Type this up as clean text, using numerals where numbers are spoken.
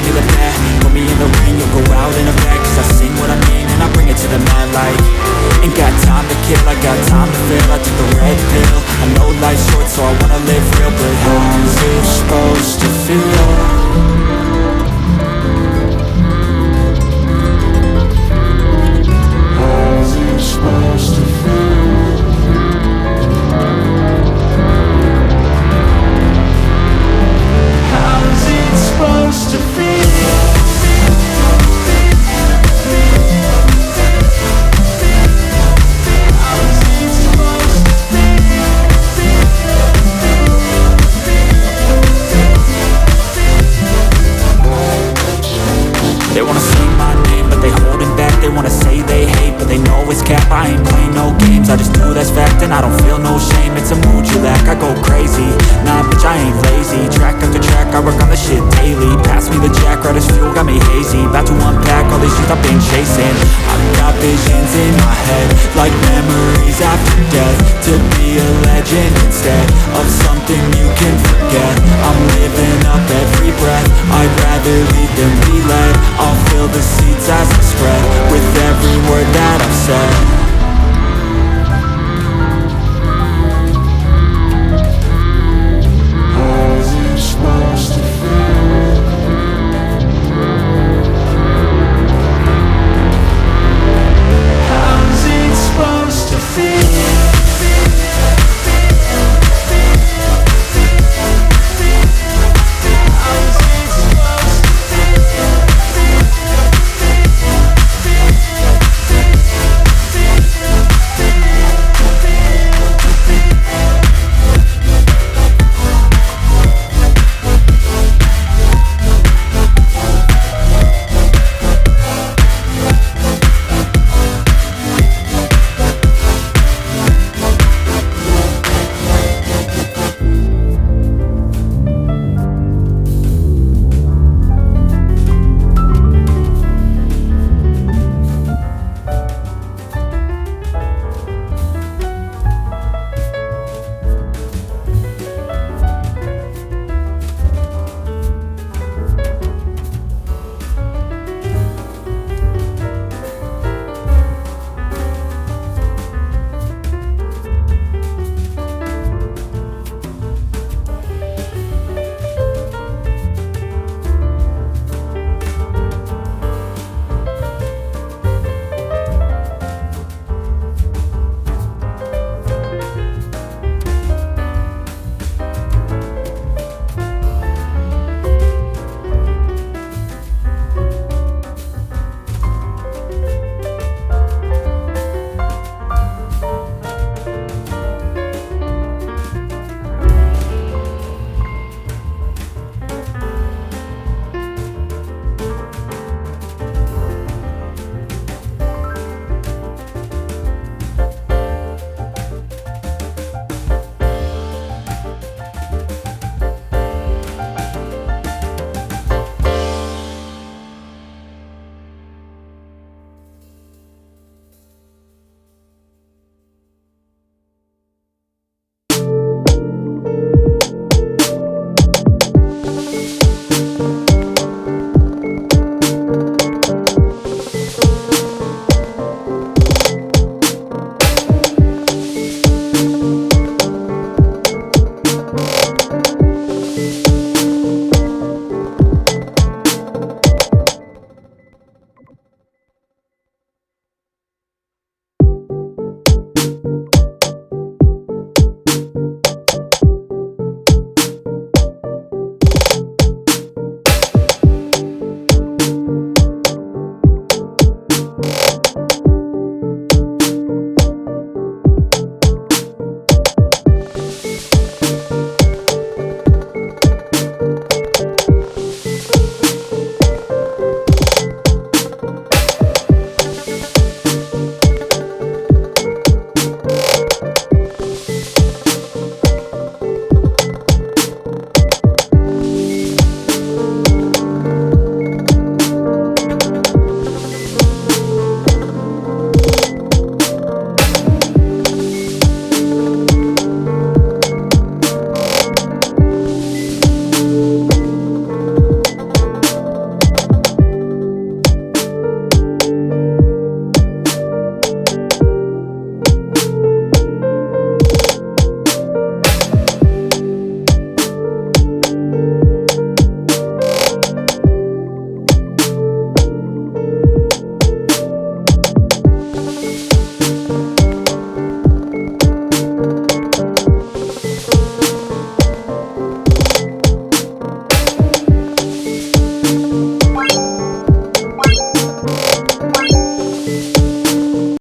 hand me the bat, put me in the ring, you'll go out in a bag. Cause I sing what I mean and I bring it to the mat. Like, ain't got time to kill, I got time to feel. I took the red pill, I know life's short so I wanna live real. But how's it supposed to feel? Supposed to feel. How's it supposed to feel? They wanna say my name, but they holding back. They wanna say they hate, but they know it's cap. I ain't playing no games, I just do that's fact. And I don't feel no shame, it's a mood you lack. I go crazy, nah bitch I ain't lazy. Track after track, I work on the shit daily. Pass me the jack, right as fuel, got me hazy. About to unpack all these shit I've been chasing. I've got visions in my head, like memories after death. To be a legend instead of something you can forget. I'm living up every breath, I'd rather lead than be led. I'll fill the seats as I spread with every word that I've said.